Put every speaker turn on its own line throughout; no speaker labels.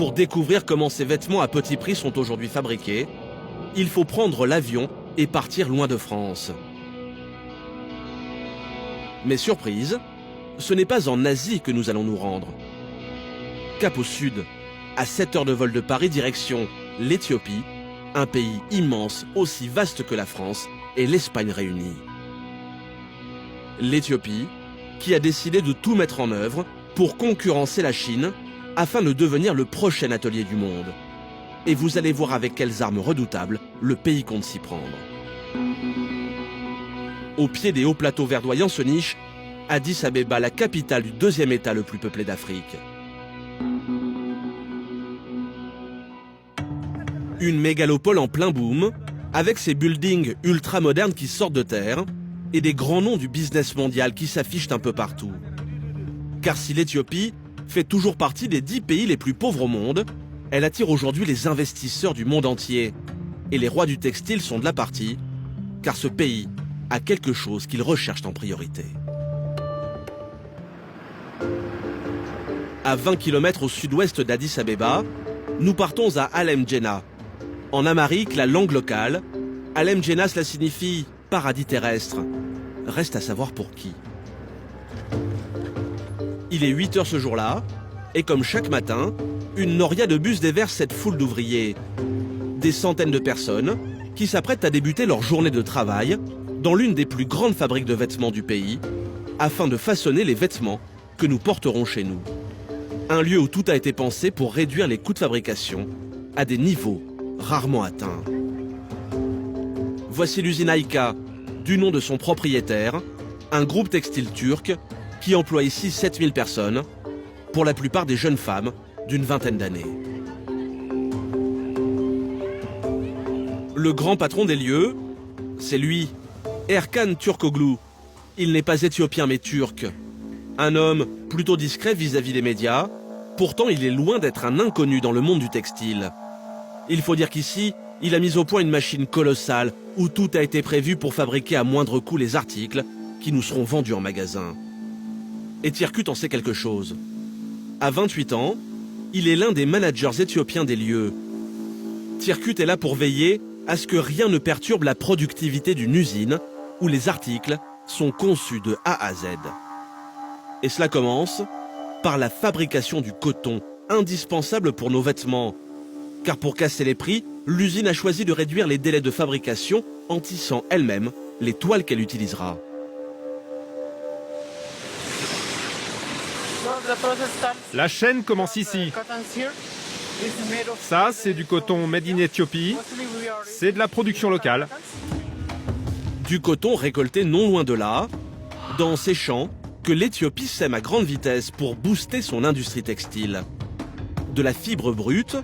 Pour découvrir comment ces vêtements à petit prix sont aujourd'hui fabriqués, il faut prendre l'avion et partir loin de France. Mais surprise, ce n'est pas en Asie que nous allons nous rendre. Cap au sud, à 7 heures de vol de Paris, direction l'Éthiopie, un pays immense, aussi vaste que la France et l'Espagne réunis. L'Éthiopie, qui a décidé de tout mettre en œuvre pour concurrencer la Chine afin de devenir le prochain atelier du monde. Et vous allez voir avec quelles armes redoutables le pays compte s'y prendre. Au pied des hauts plateaux verdoyants se niche Addis Abeba, la capitale du deuxième État le plus peuplé d'Afrique. Une mégalopole en plein boom, avec ses buildings ultra modernes qui sortent de terre et des grands noms du business mondial qui s'affichent un peu partout. Car si l'Éthiopie fait toujours partie des 10 pays les plus pauvres au monde, elle attire aujourd'hui les investisseurs du monde entier. Et les rois du textile sont de la partie, car ce pays a quelque chose qu'ils recherchent en priorité. À 20 km au sud-ouest d'Addis Abeba, nous partons à Alemdjena. En amharique, la langue locale, Alemdjena, cela signifie paradis terrestre. Reste à savoir pour qui. Il est 8 heures ce jour-là, et comme chaque matin, une noria de bus déverse cette foule d'ouvriers. Des centaines de personnes qui s'apprêtent à débuter leur journée de travail dans l'une des plus grandes fabriques de vêtements du pays, afin de façonner les vêtements que nous porterons chez nous. Un lieu où tout a été pensé pour réduire les coûts de fabrication à des niveaux rarement atteints. Voici l'usine Ayka, du nom de son propriétaire, un groupe textile turc qui emploie ici 7000 personnes, pour la plupart des jeunes femmes d'une vingtaine d'années. Le grand patron des lieux, c'est lui, Erkan Turkoglu. Il n'est pas éthiopien mais turc. Un homme plutôt discret vis-à-vis des médias, pourtant il est loin d'être un inconnu dans le monde du textile. Il faut dire qu'ici, il a mis au point une machine colossale où tout a été prévu pour fabriquer à moindre coût les articles qui nous seront vendus en magasin. Et Tirkut en sait quelque chose. À 28 ans, il est l'un des managers éthiopiens des lieux. Tirkut est là pour veiller à ce que rien ne perturbe la productivité d'une usine où les articles sont conçus de A à Z. Et cela commence par la fabrication du coton, indispensable pour nos vêtements. Car pour casser les prix, l'usine a choisi de réduire les délais de fabrication en tissant elle-même les toiles qu'elle utilisera.
La chaîne commence ici. Ça, c'est du coton made in Éthiopie. C'est de la production locale.
Du coton récolté non loin de là, dans ces champs que l'Éthiopie sème à grande vitesse pour booster son industrie textile. De la fibre brute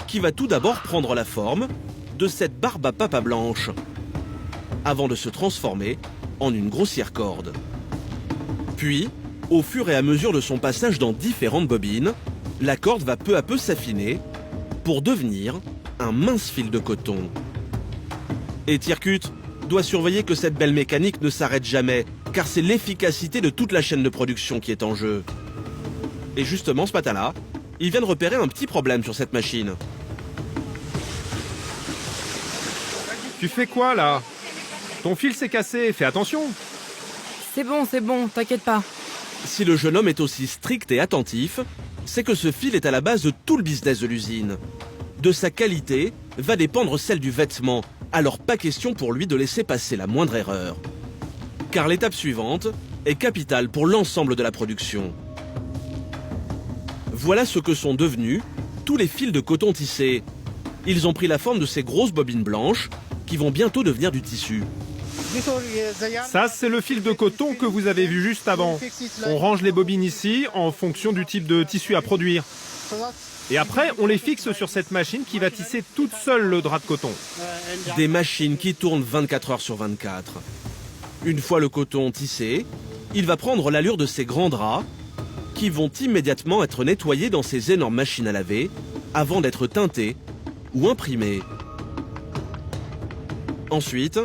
qui va tout d'abord prendre la forme de cette barbe à papa blanche, avant de se transformer en une grossière corde. Puis, au fur et à mesure de son passage dans différentes bobines, la corde va peu à peu s'affiner pour devenir un mince fil de coton. Et Tirkut doit surveiller que cette belle mécanique ne s'arrête jamais, car c'est l'efficacité de toute la chaîne de production qui est en jeu. Et justement, ce matin-là, il vient de repérer un petit problème sur cette machine.
Tu fais quoi, là? Ton fil s'est cassé, fais attention.
C'est bon, t'inquiète pas.
Si le jeune homme est aussi strict et attentif, c'est que ce fil est à la base de tout le business de l'usine. De sa qualité va dépendre celle du vêtement, alors pas question pour lui de laisser passer la moindre erreur. Car l'étape suivante est capitale pour l'ensemble de la production. Voilà ce que sont devenus tous les fils de coton tissés. Ils ont pris la forme de ces grosses bobines blanches qui vont bientôt devenir du tissu.
Ça, c'est le fil de coton que vous avez vu juste avant. On range les bobines ici en fonction du type de tissu à produire. Et après, on les fixe sur cette machine qui va tisser toute seule le drap de coton.
Des machines qui tournent 24 heures sur 24. Une fois le coton tissé, il va prendre l'allure de ces grands draps qui vont immédiatement être nettoyés dans ces énormes machines à laver avant d'être teintés ou imprimés. Ensuite,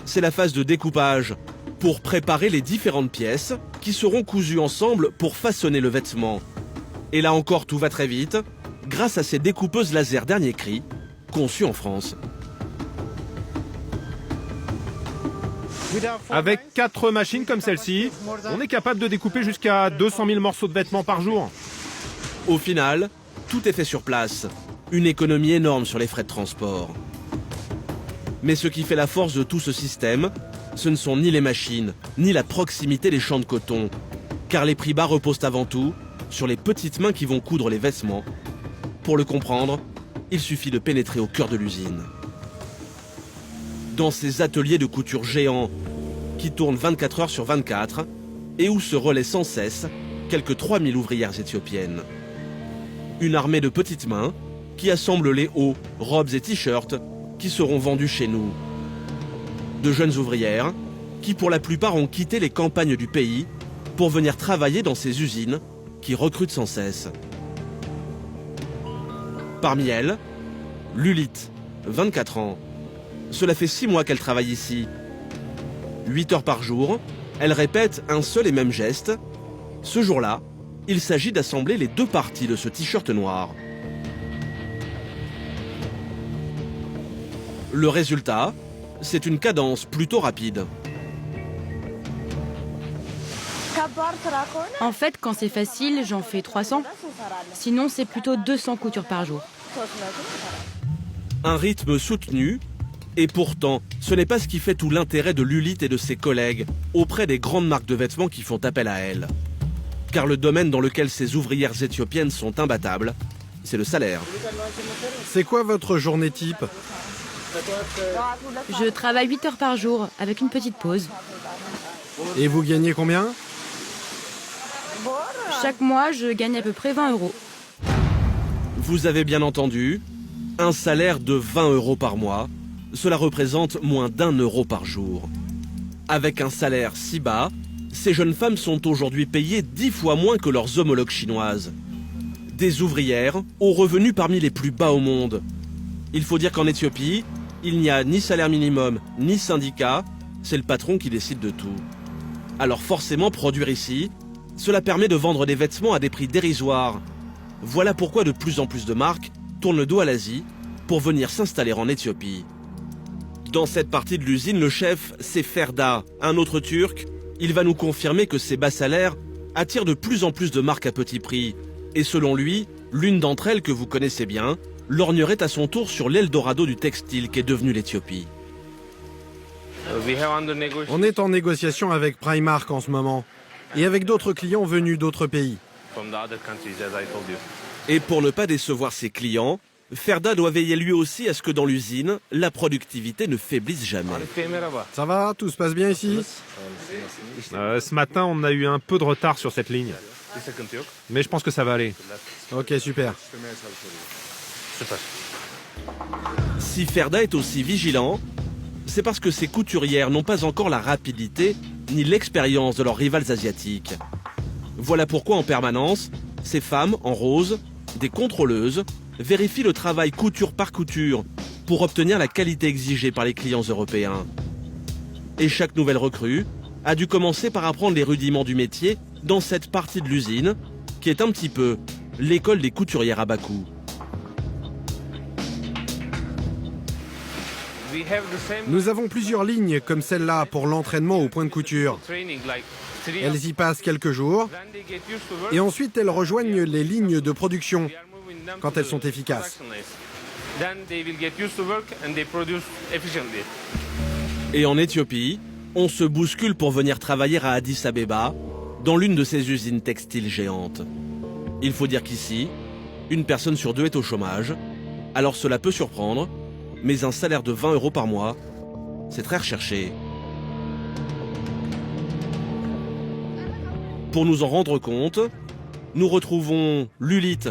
c'est la phase de découpage pour préparer les différentes pièces qui seront cousues ensemble pour façonner le vêtement. Et là encore, tout va très vite, grâce à ces découpeuses laser dernier cri, conçues en France.
Avec 4 machines comme celle-ci, on est capable de découper jusqu'à 200 000 morceaux de vêtements par jour.
Au final, tout est fait sur place. Une économie énorme sur les frais de transport. Mais ce qui fait la force de tout ce système, ce ne sont ni les machines, ni la proximité des champs de coton. Car les prix bas reposent avant tout sur les petites mains qui vont coudre les vêtements. Pour le comprendre, il suffit de pénétrer au cœur de l'usine. Dans ces ateliers de couture géants qui tournent 24 heures sur 24 et où se relaient sans cesse quelques 3000 ouvrières éthiopiennes. Une armée de petites mains qui assemblent les hauts, robes et t-shirts qui seront vendus chez nous. De jeunes ouvrières qui pour la plupart ont quitté les campagnes du pays pour venir travailler dans ces usines qui recrutent sans cesse. Parmi elles, Lulith, 24 ans. Cela fait 6 mois qu'elle travaille ici. 8 heures par jour, elle répète un seul et même geste. Ce jour-là, il s'agit d'assembler les 2 parties de ce t-shirt noir. Le résultat, c'est une cadence plutôt rapide.
En fait, quand c'est facile, j'en fais 300. Sinon, c'est plutôt 200 coutures par jour.
Un rythme soutenu, et pourtant, ce n'est pas ce qui fait tout l'intérêt de Lulith et de ses collègues auprès des grandes marques de vêtements qui font appel à elle. Car le domaine dans lequel ces ouvrières éthiopiennes sont imbattables, c'est le salaire.
C'est quoi votre journée type?
Je travaille 8 heures par jour, avec une petite pause.
Et vous gagnez combien?
Chaque mois, je gagne à peu près 20 euros.
Vous avez bien entendu, un salaire de 20 euros par mois, cela représente moins d'1 euro par jour. Avec un salaire si bas, ces jeunes femmes sont aujourd'hui payées 10 fois moins que leurs homologues chinoises. Des ouvrières aux revenus parmi les plus bas au monde. Il faut dire qu'en Éthiopie, il n'y a ni salaire minimum, ni syndicat, c'est le patron qui décide de tout. Alors forcément, produire ici, cela permet de vendre des vêtements à des prix dérisoires. Voilà pourquoi de plus en plus de marques tournent le dos à l'Asie pour venir s'installer en Éthiopie. Dans cette partie de l'usine, le chef, c'est Ferda, un autre Turc. Il va nous confirmer que ces bas salaires attirent de plus en plus de marques à petit prix. Et selon lui, l'une d'entre elles que vous connaissez bien, lorgnerait à son tour sur l'Eldorado du textile qu'est devenue l'Éthiopie.
On est en négociation avec Primark en ce moment et avec d'autres clients venus d'autres pays.
Et pour ne pas décevoir ses clients, Ferda doit veiller lui aussi à ce que dans l'usine, la productivité ne faiblisse jamais.
Ça va? Tout se passe bien ici?
Ce matin, on a eu un peu de retard sur cette ligne. Mais je pense que ça va aller.
Ok, super.
Si Ferda est aussi vigilant, c'est parce que ses couturières n'ont pas encore la rapidité ni l'expérience de leurs rivales asiatiques. Voilà pourquoi en permanence, ces femmes en rose, des contrôleuses, vérifient le travail couture par couture pour obtenir la qualité exigée par les clients européens. Et chaque nouvelle recrue a dû commencer par apprendre les rudiments du métier dans cette partie de l'usine, qui est un petit peu l'école des couturières à bas coût.
Nous avons plusieurs lignes comme celle-là pour l'entraînement au point de couture. Elles y passent quelques jours et ensuite elles rejoignent les lignes de production quand elles sont efficaces.
Et en Éthiopie, on se bouscule pour venir travailler à Addis Abeba, dans l'une de ces usines textiles géantes. Il faut dire qu'ici, une personne sur 2 est au chômage, alors cela peut surprendre, mais un salaire de 20 euros par mois, c'est très recherché. Pour nous en rendre compte, nous retrouvons Lulith,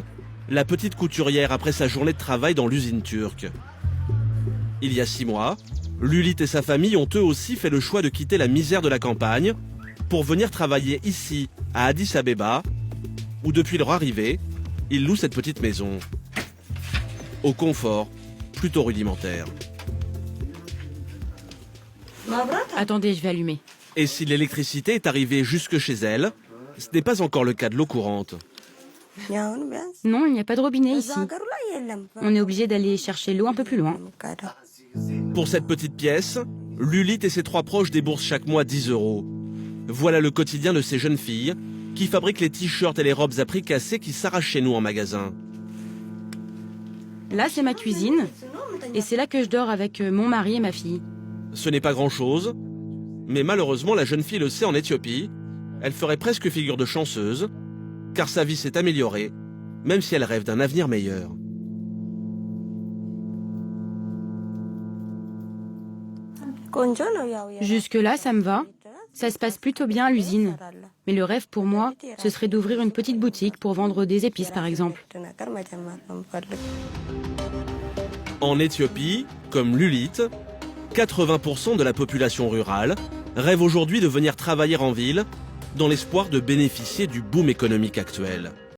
la petite couturière après sa journée de travail dans l'usine turque. Il y a 6 mois, Lulith et sa famille ont eux aussi fait le choix de quitter la misère de la campagne pour venir travailler ici, à Addis Abeba, où depuis leur arrivée, ils louent cette petite maison. Au confort plutôt rudimentaire.
Attendez, je vais allumer.
Et si l'électricité est arrivée jusque chez elle, ce n'est pas encore le cas de l'eau courante.
Non, il n'y a pas de robinet ici. On est obligé d'aller chercher l'eau un peu plus loin.
Pour cette petite pièce, Lulith et ses 3 proches déboursent chaque mois 10 €. Voilà le quotidien de ces jeunes filles qui fabriquent les t-shirts et les robes à prix cassés qui s'arrachent chez nous en magasin.
Là, c'est ma cuisine. Et c'est là que je dors avec mon mari et ma fille.
Ce n'est pas grand-chose, mais malheureusement la jeune fille le sait en Éthiopie. Elle ferait presque figure de chanceuse, car sa vie s'est améliorée, même si elle rêve d'un avenir meilleur.
Jusque-là, ça me va. Ça se passe plutôt bien à l'usine. Mais le rêve pour moi, ce serait d'ouvrir une petite boutique pour vendre des épices, par exemple.
En Éthiopie, comme Lulith, 80% de la population rurale rêve aujourd'hui de venir travailler en ville dans l'espoir de bénéficier du boom économique actuel.